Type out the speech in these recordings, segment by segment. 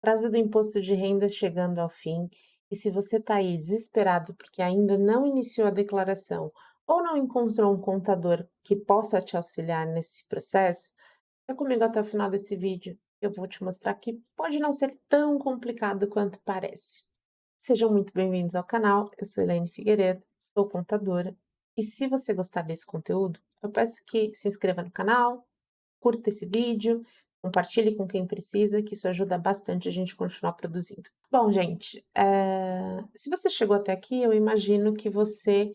Prazo do imposto de renda chegando ao fim, e se você está aí desesperado porque ainda não iniciou a declaração ou não encontrou um contador que possa te auxiliar nesse processo, fica comigo até o final desse vídeo. Eu vou te mostrar que pode não ser tão complicado quanto parece. Sejam muito bem-vindos ao canal, eu sou Elaine Figueiredo, sou contadora, e se você gostar desse conteúdo, eu peço que se inscreva no canal, curta esse vídeo, compartilhe com quem precisa, que isso ajuda bastante a gente continuar produzindo. Bom, gente, se você chegou até aqui, eu imagino que você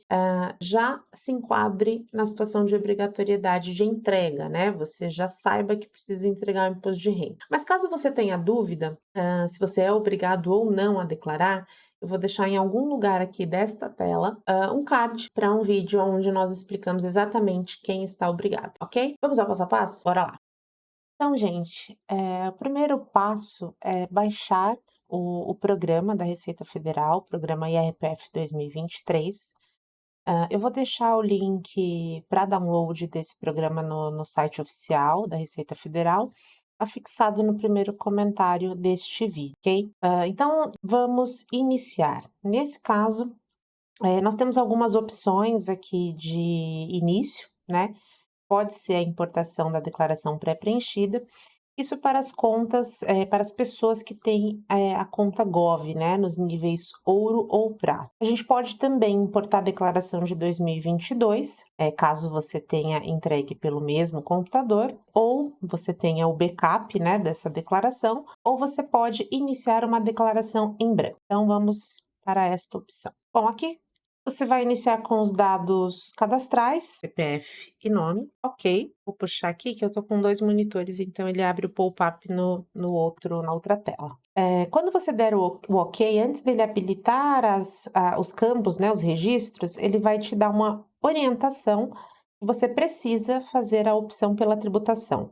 já se enquadre na situação de obrigatoriedade de entrega, né? Você já saiba que precisa entregar o imposto de renda. Mas caso você tenha dúvida, se você é obrigado ou não a declarar, eu vou deixar em algum lugar aqui desta tela um card para um vídeo onde nós explicamos exatamente quem está obrigado, ok? Vamos ao passo a passo? Bora lá! Então, gente, o primeiro passo é baixar o programa da Receita Federal, o programa IRPF 2023. Eu vou deixar o link para download desse programa no site oficial da Receita Federal, afixado no primeiro comentário deste vídeo, ok? Então, vamos iniciar. Nesse caso, nós temos algumas opções aqui de início, né? Pode ser a importação da declaração pré-preenchida, isso para as contas, para as pessoas que têm a conta Gov, né, nos níveis ouro ou prata. A gente pode também importar a declaração de 2022, caso você tenha entregue pelo mesmo computador, ou você tenha o backup, né, dessa declaração, ou você pode iniciar uma declaração em branco. Então, vamos para esta opção. Bom, aqui você vai iniciar com os dados cadastrais, CPF e nome. Ok, vou puxar aqui que eu tô com 2 monitores, então ele abre o pop-up na outra tela. Quando você der o ok, antes dele habilitar os campos, né, os registros, ele vai te dar uma orientação que você precisa fazer a opção pela tributação.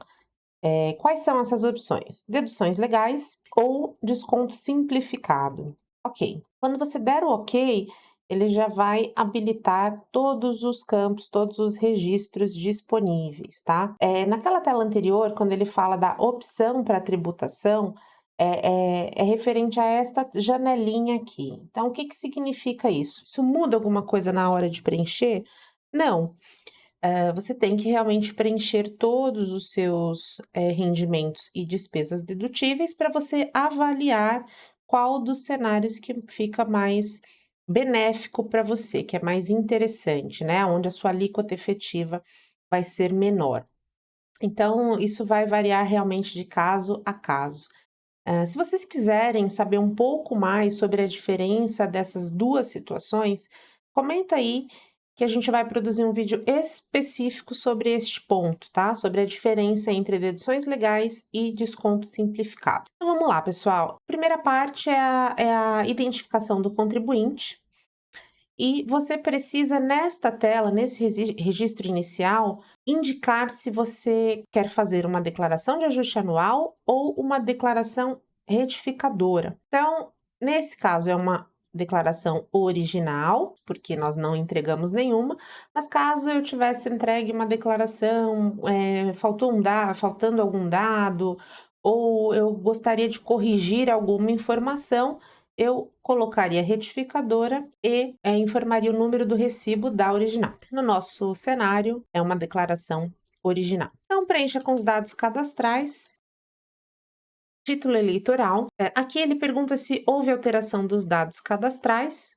Quais são essas opções? Deduções legais ou desconto simplificado. Ok, quando você der o ok, ele já vai habilitar todos os campos, todos os registros disponíveis, tá? Naquela tela anterior, quando ele fala da opção para tributação, é referente a esta janelinha aqui. Então, o que significa isso? Isso muda alguma coisa na hora de preencher? Não. Você tem que realmente preencher todos os seus rendimentos e despesas dedutíveis para você avaliar qual dos cenários que fica mais benéfico para você, que é mais interessante, né? Onde a sua alíquota efetiva vai ser menor. Então, isso vai variar realmente de caso a caso. Se vocês quiserem saber um pouco mais sobre a diferença dessas duas situações, comenta aí que a gente vai produzir um vídeo específico sobre este ponto, tá? Sobre a diferença entre deduções legais e desconto simplificado. Então vamos lá, pessoal. A primeira parte é a identificação do contribuinte. E você precisa, nesta tela, nesse registro inicial, indicar se você quer fazer uma declaração de ajuste anual ou uma declaração retificadora. Então, nesse caso, é uma declaração original, porque nós não entregamos nenhuma, mas caso eu tivesse entregue uma declaração, faltando algum dado, ou eu gostaria de corrigir alguma informação, eu colocaria retificadora e informaria o número do recibo da original. No nosso cenário, é uma declaração original. Então, preencha com os dados cadastrais. Título eleitoral. Aqui ele pergunta se houve alteração dos dados cadastrais.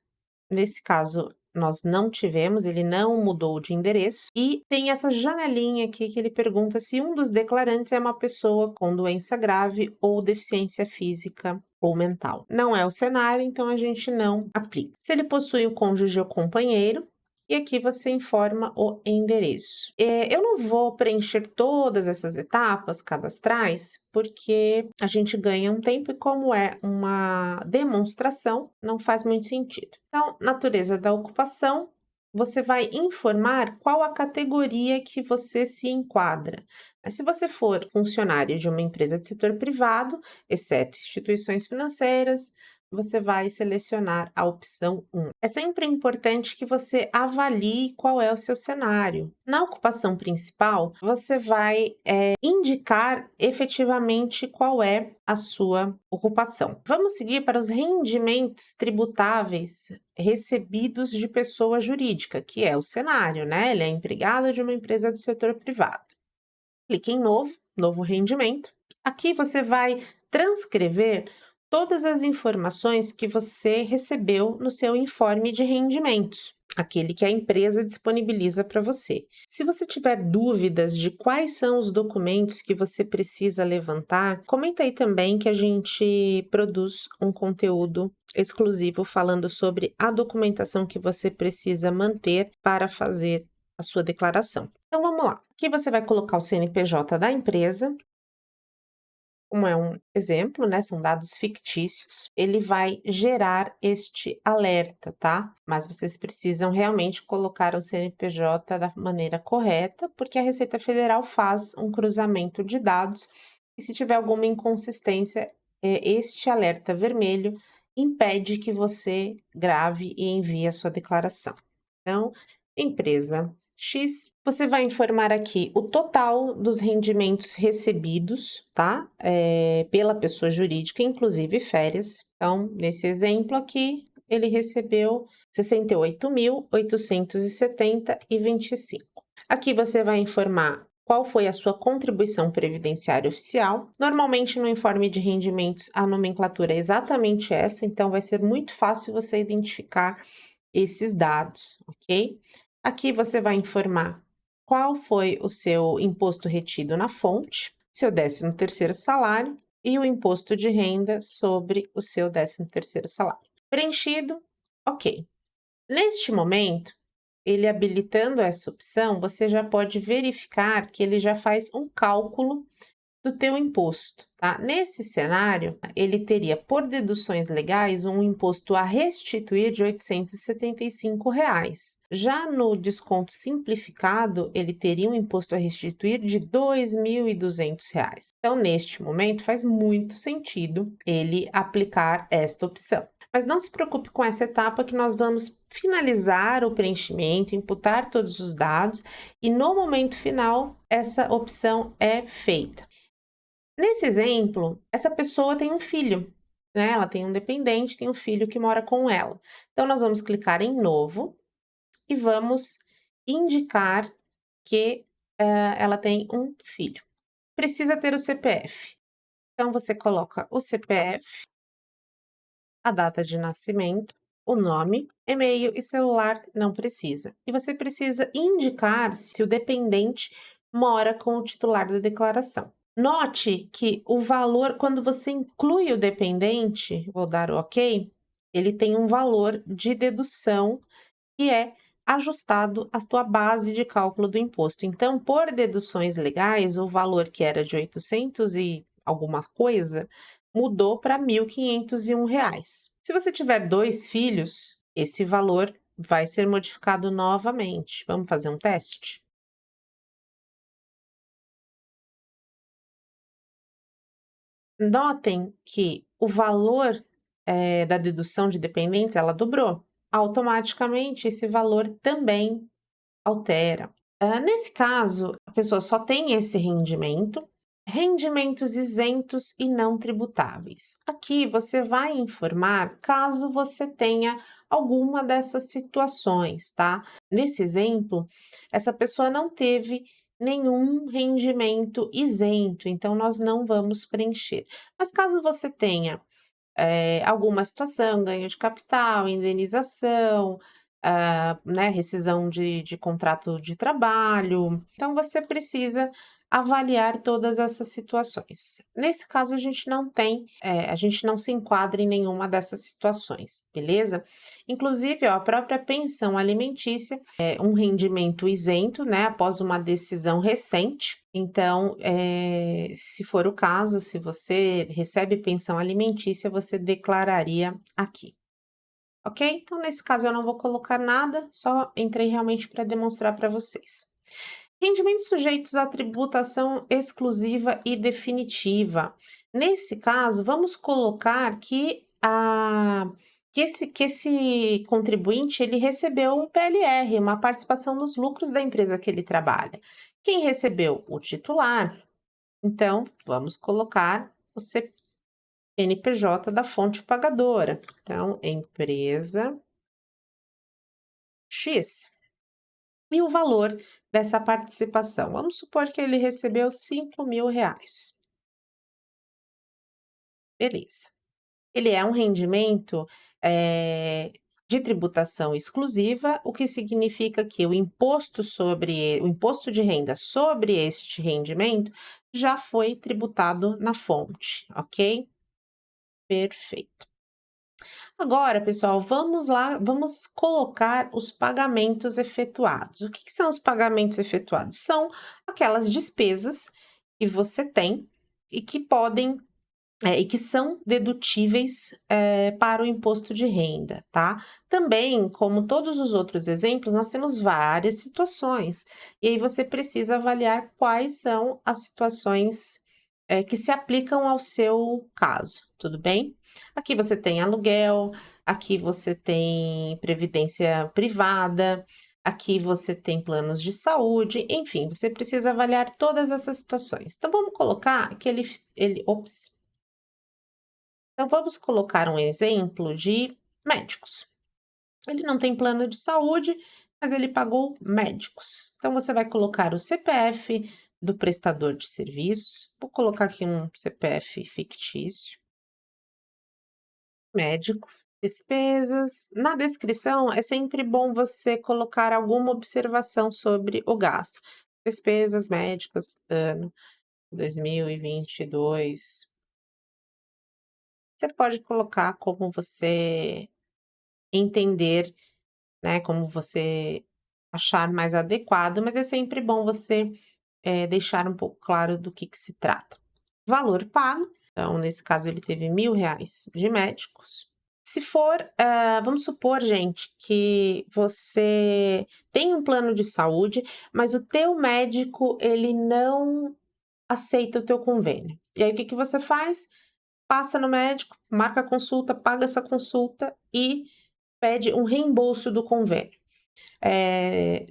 Nesse caso, nós não tivemos, ele não mudou de endereço. E tem essa janelinha aqui que ele pergunta se um dos declarantes é uma pessoa com doença grave ou deficiência física ou mental. Não é o cenário, então a gente não aplica. Se ele possui o cônjuge ou companheiro, e aqui você informa o endereço. Eu não vou preencher todas essas etapas cadastrais, porque a gente ganha um tempo e como é uma demonstração, não faz muito sentido. Então, natureza da ocupação, você vai informar qual a categoria que você se enquadra. Se você for funcionário de uma empresa de setor privado, exceto instituições financeiras, você vai selecionar a opção 1. É sempre importante que você avalie qual é o seu cenário. Na ocupação principal, você vai indicar efetivamente qual é a sua ocupação. Vamos seguir para os rendimentos tributáveis recebidos de pessoa jurídica, que é o cenário, né? Ele é empregado de uma empresa do setor privado. Clique em novo rendimento. Aqui você vai transcrever todas as informações que você recebeu no seu informe de rendimentos, aquele que a empresa disponibiliza para você. Se você tiver dúvidas de quais são os documentos que você precisa levantar, comenta aí também que a gente produz um conteúdo exclusivo falando sobre a documentação que você precisa manter para fazer a sua declaração. Então vamos lá. Aqui você vai colocar o CNPJ da empresa, como é um exemplo, né? São dados fictícios. Ele vai gerar este alerta, tá? Mas vocês precisam realmente colocar o CNPJ da maneira correta, porque a Receita Federal faz um cruzamento de dados e se tiver alguma inconsistência, este alerta vermelho impede que você grave e envie a sua declaração. Então, empresa X, você vai informar aqui o total dos rendimentos recebidos, tá? Pela pessoa jurídica, inclusive férias. Então, nesse exemplo aqui, ele recebeu 68.870,25. Aqui você vai informar qual foi a sua contribuição previdenciária oficial. Normalmente, no informe de rendimentos, a nomenclatura é exatamente essa, então vai ser muito fácil você identificar esses dados, ok? Aqui você vai informar qual foi o seu imposto retido na fonte, seu 13º salário e o imposto de renda sobre o seu 13º salário. Preenchido, ok. Neste momento, ele habilitando essa opção, você já pode verificar que ele já faz um cálculo do teu imposto, tá? Nesse cenário, ele teria, por deduções legais, um imposto a restituir de R$ 875. Já no desconto simplificado, ele teria um imposto a restituir de R$ 2.200. Então, neste momento, faz muito sentido ele aplicar esta opção. Mas não se preocupe com essa etapa que nós vamos finalizar o preenchimento, imputar todos os dados e no momento final essa opção é feita. Nesse exemplo, essa pessoa tem um filho, né? Ela tem um dependente, tem um filho que mora com ela. Então, nós vamos clicar em novo e vamos indicar que ela tem um filho. Precisa ter o CPF. Então, você coloca o CPF, a data de nascimento, o nome, e-mail e celular não precisa. E você precisa indicar se o dependente mora com o titular da declaração. Note que o valor, quando você inclui o dependente, vou dar o ok, ele tem um valor de dedução que é ajustado à tua base de cálculo do imposto. Então, por deduções legais, o valor que era de 800 e alguma coisa mudou para R$ 1.501. Se você tiver 2 filhos, esse valor vai ser modificado novamente. Vamos fazer um teste? Notem que o valor, da dedução de dependentes, ela dobrou. Automaticamente, esse valor também altera. Nesse caso, a pessoa só tem esse rendimento, rendimentos isentos e não tributáveis. Aqui você vai informar caso você tenha alguma dessas situações, tá? Nesse exemplo, essa pessoa não teve nenhum rendimento isento, então nós não vamos preencher. Mas caso você tenha alguma situação, ganho de capital, indenização, né, rescisão de contrato de trabalho. Então, você precisa avaliar todas essas situações. Nesse caso, a gente não tem, a gente não se enquadra em nenhuma dessas situações, beleza? Inclusive, ó, a própria pensão alimentícia é um rendimento isento, né, após uma decisão recente. Então, se for o caso, se você recebe pensão alimentícia, você declararia aqui. Ok? Então, nesse caso, eu não vou colocar nada, só entrei realmente para demonstrar para vocês. Rendimentos sujeitos à tributação exclusiva e definitiva. Nesse caso, vamos colocar que que esse contribuinte ele recebeu um PLR, uma participação nos lucros da empresa que ele trabalha. Quem recebeu? O titular. Então, vamos colocar o CNPJ da fonte pagadora. Então, empresa X. E o valor dessa participação? Vamos supor que ele recebeu R$ 5.000. Beleza. Ele é um rendimento, de tributação exclusiva, o que significa que o imposto de renda sobre este rendimento já foi tributado na fonte, ok? Perfeito. Agora, pessoal, vamos lá, vamos colocar os pagamentos efetuados. O que são os pagamentos efetuados? São aquelas despesas que você tem e que podem e que são dedutíveis, para o imposto de renda, tá? Também, como todos os outros exemplos, nós temos várias situações, e aí você precisa avaliar quais são as situações, que se aplicam ao seu caso, tudo bem? Aqui você tem aluguel, aqui você tem previdência privada, aqui você tem planos de saúde, enfim, você precisa avaliar todas essas situações. Então, vamos colocar que ops. Então, vamos colocar um exemplo de médicos. Ele não tem plano de saúde, mas ele pagou médicos. Então, você vai colocar o CPF do prestador de serviços. Vou colocar aqui um CPF fictício. Médico, despesas. Na descrição, é sempre bom você colocar alguma observação sobre o gasto. Despesas médicas, ano 2022. Você pode colocar como você entender, né, como você achar mais adequado, mas é sempre bom você, deixar um pouco claro do que se trata. Valor pago, então nesse caso ele teve R$ 1.000 de médicos. Se for, vamos supor, gente, que você tem um plano de saúde, mas o teu médico ele não aceita o teu convênio. E aí o que você faz? Passa no médico, marca a consulta, paga essa consulta e pede um reembolso do convênio.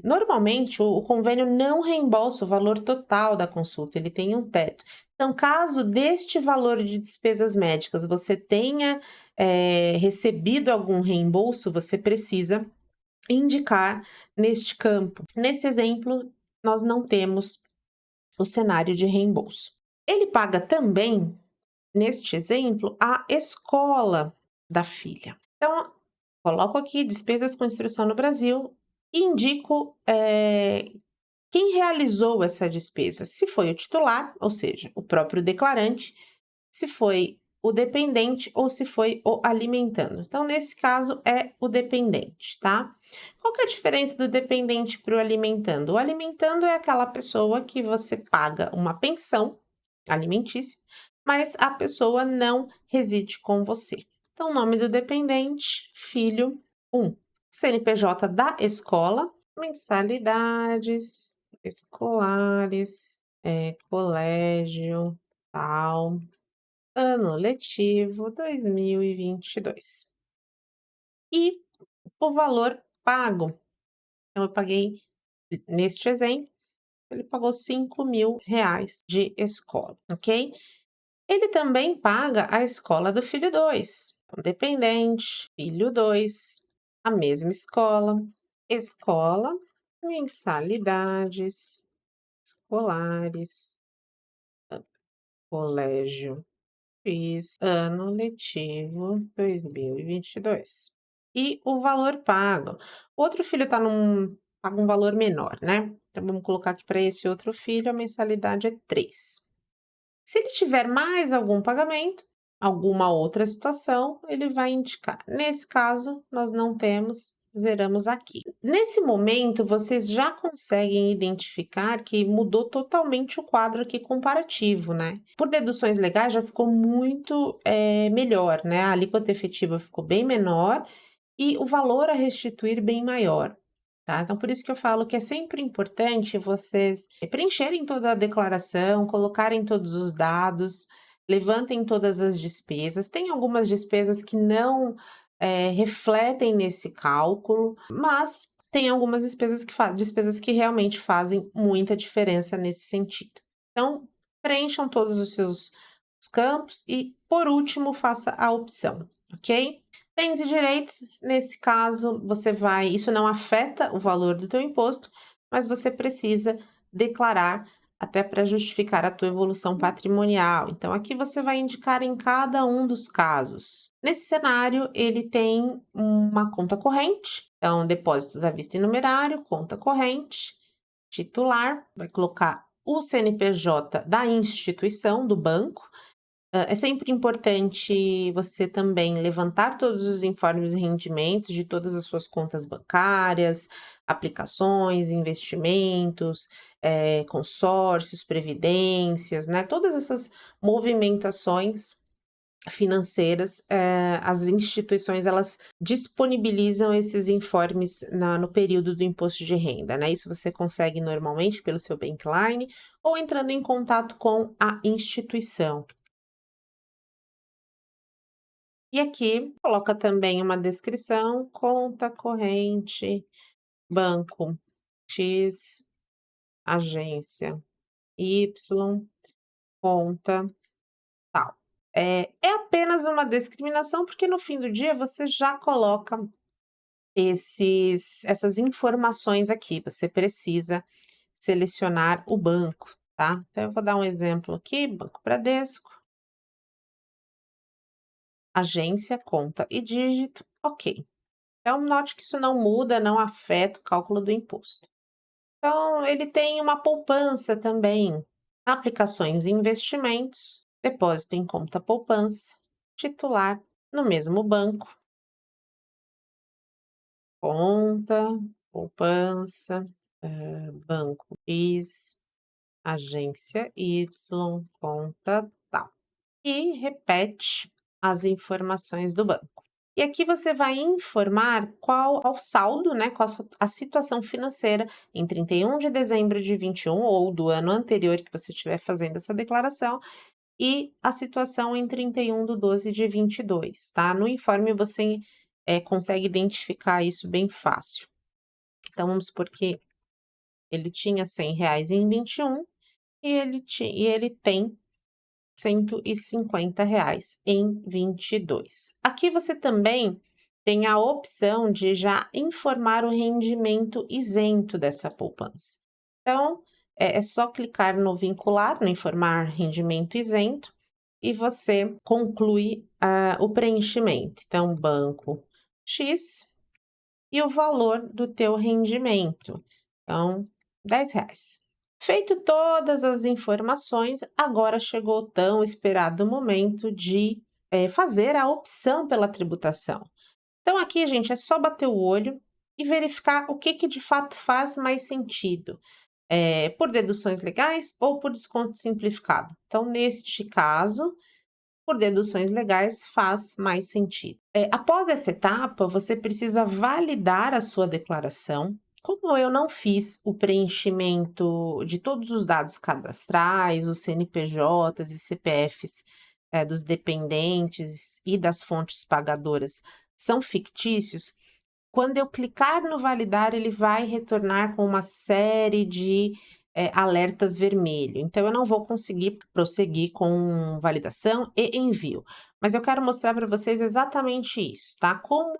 Normalmente, o convênio não reembolsa o valor total da consulta, ele tem um teto. Então, caso deste valor de despesas médicas você tenha recebido algum reembolso, você precisa indicar neste campo. Nesse exemplo, nós não temos o cenário de reembolso. Ele paga também, neste exemplo, a escola da filha. Então, coloco aqui despesas com instrução no Brasil e indico quem realizou essa despesa. Se foi o titular, ou seja, o próprio declarante, se foi o dependente ou se foi o alimentando. Então, nesse caso, é o dependente, tá? Qual que é a diferença do dependente para o alimentando? O alimentando é aquela pessoa que você paga uma pensão alimentícia, mas a pessoa não reside com você. Então, o nome do dependente, filho 1. CNPJ da escola, mensalidades escolares, colégio, tal, ano letivo 2022. E o valor pago, então eu paguei, neste exemplo, ele pagou R$ 5.000 de escola, ok? Ele também paga a escola do filho 2, então, dependente, filho 2, a mesma escola, mensalidades escolares, colégio X, ano letivo 2022. E o valor pago. O outro filho paga um valor menor, né? Então, vamos colocar aqui para esse outro filho, a mensalidade é 3. Se ele tiver mais algum pagamento, alguma outra situação, ele vai indicar. Nesse caso, nós não temos, zeramos aqui. Nesse momento, vocês já conseguem identificar que mudou totalmente o quadro aqui comparativo, né? Por deduções legais já ficou muito melhor, né? A alíquota efetiva ficou bem menor e o valor a restituir bem maior. Tá? Então, por isso que eu falo que é sempre importante vocês preencherem toda a declaração, colocarem todos os dados, levantem todas as despesas. Tem algumas despesas que não refletem nesse cálculo, mas tem algumas despesas que realmente fazem muita diferença nesse sentido. Então, preencham todos os campos e, por último, faça a opção, ok? Bens e direitos, nesse caso, isso não afeta o valor do teu imposto, mas você precisa declarar até para justificar a tua evolução patrimonial. Então, aqui você vai indicar em cada um dos casos. Nesse cenário, ele tem uma conta corrente, então depósitos à vista e numerário, conta corrente, titular, vai colocar o CNPJ da instituição, do banco. É sempre importante você também levantar todos os informes e rendimentos de todas as suas contas bancárias, aplicações, investimentos, consórcios, previdências, né? Todas essas movimentações financeiras, as instituições elas disponibilizam esses informes no período do imposto de renda, né? Isso você consegue normalmente pelo seu Bankline ou entrando em contato com a instituição. E aqui coloca também uma descrição: conta corrente, banco X, agência Y, conta tal. É apenas uma discriminação, porque no fim do dia você já coloca essas informações aqui, você precisa selecionar o banco, tá? Então eu vou dar um exemplo aqui: Banco Bradesco, agência, conta e dígito, ok. Então, note que isso não muda, não afeta o cálculo do imposto. Então, ele tem uma poupança também, aplicações e investimentos, depósito em conta poupança, titular no mesmo banco, conta, poupança, banco X, agência Y, conta tal. E repete as informações do banco. E aqui você vai informar qual é o saldo, né, qual a situação financeira em 31 de dezembro de 21 ou do ano anterior que você estiver fazendo essa declaração e a situação em 31 de 12 de 22, tá? No informe você consegue identificar isso bem fácil. Então, vamos supor que ele tinha R$ 100 em 21 e ele tem R$ 150 em 22. Aqui você também tem a opção de já informar o rendimento isento dessa poupança. Então, é só clicar no vincular, no informar rendimento isento, e você conclui o preenchimento. Então, banco X e o valor do teu rendimento. Então, R$ 10. Feito todas as informações, agora chegou o tão esperado momento de fazer a opção pela tributação. Então, aqui, gente, é só bater o olho e verificar o que de fato faz mais sentido, por deduções legais ou por desconto simplificado. Então, neste caso, por deduções legais faz mais sentido. Após essa etapa, você precisa validar a sua declaração. Como eu não fiz o preenchimento de todos os dados cadastrais, os CNPJs e CPFs, dos dependentes e das fontes pagadoras são fictícios, quando eu clicar no validar, ele vai retornar com uma série de alertas vermelho. Então, eu não vou conseguir prosseguir com validação e envio. Mas eu quero mostrar para vocês exatamente isso, tá? Como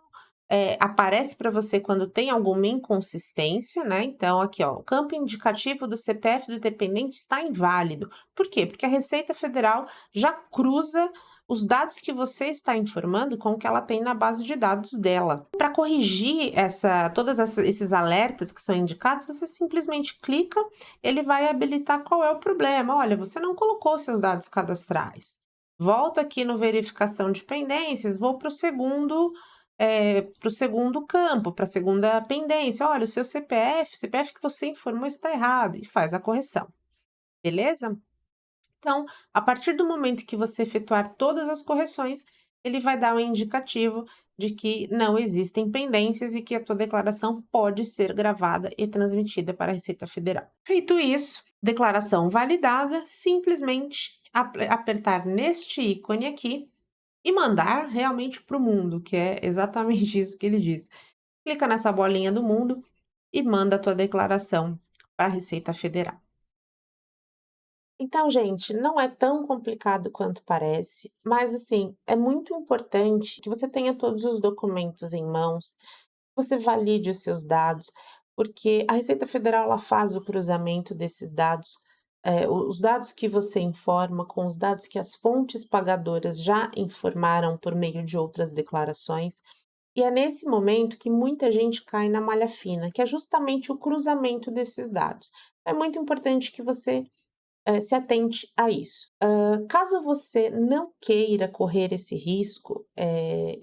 aparece para você quando tem alguma inconsistência, né? Então, aqui, ó, o campo indicativo do CPF do dependente está inválido. Por quê? Porque a Receita Federal já cruza os dados que você está informando com o que ela tem na base de dados dela. Para corrigir esses alertas que são indicados, você simplesmente clica, ele vai habilitar qual é o problema. Olha, você não colocou seus dados cadastrais. Volto aqui no verificação de pendências, vou para o segundo campo, para a segunda pendência. Olha, o seu CPF que você informou está errado, e faz a correção. Beleza? Então, a partir do momento que você efetuar todas as correções, ele vai dar um indicativo de que não existem pendências e que a tua declaração pode ser gravada e transmitida para a Receita Federal. Feito isso, declaração validada, simplesmente apertar neste ícone aqui e mandar realmente para o mundo, que é exatamente isso que ele diz. Clica nessa bolinha do mundo e manda a tua declaração para a Receita Federal. Então, gente, não é tão complicado quanto parece, mas assim, é muito importante que você tenha todos os documentos em mãos, você valide os seus dados, porque a Receita Federal ela faz o cruzamento desses dados, os dados que você informa com os dados que as fontes pagadoras já informaram por meio de outras declarações. E é nesse momento que muita gente cai na malha fina, que é justamente o cruzamento desses dados. É muito importante que você se atente a isso. Caso você não queira correr esse risco,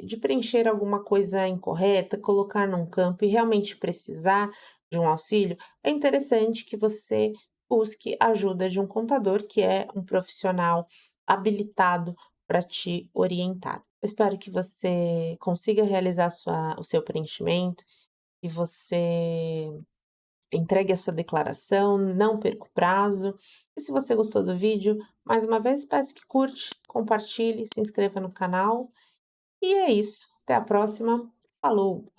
de preencher alguma coisa incorreta, colocar num campo e realmente precisar de um auxílio, é interessante que você busque a ajuda de um contador, que é um profissional habilitado para te orientar. Eu espero que você consiga realizar o seu preenchimento, e você entregue a sua declaração, não perca o prazo. E se você gostou do vídeo, mais uma vez peço que curte, compartilhe, se inscreva no canal. E é isso. Até a próxima. Falou!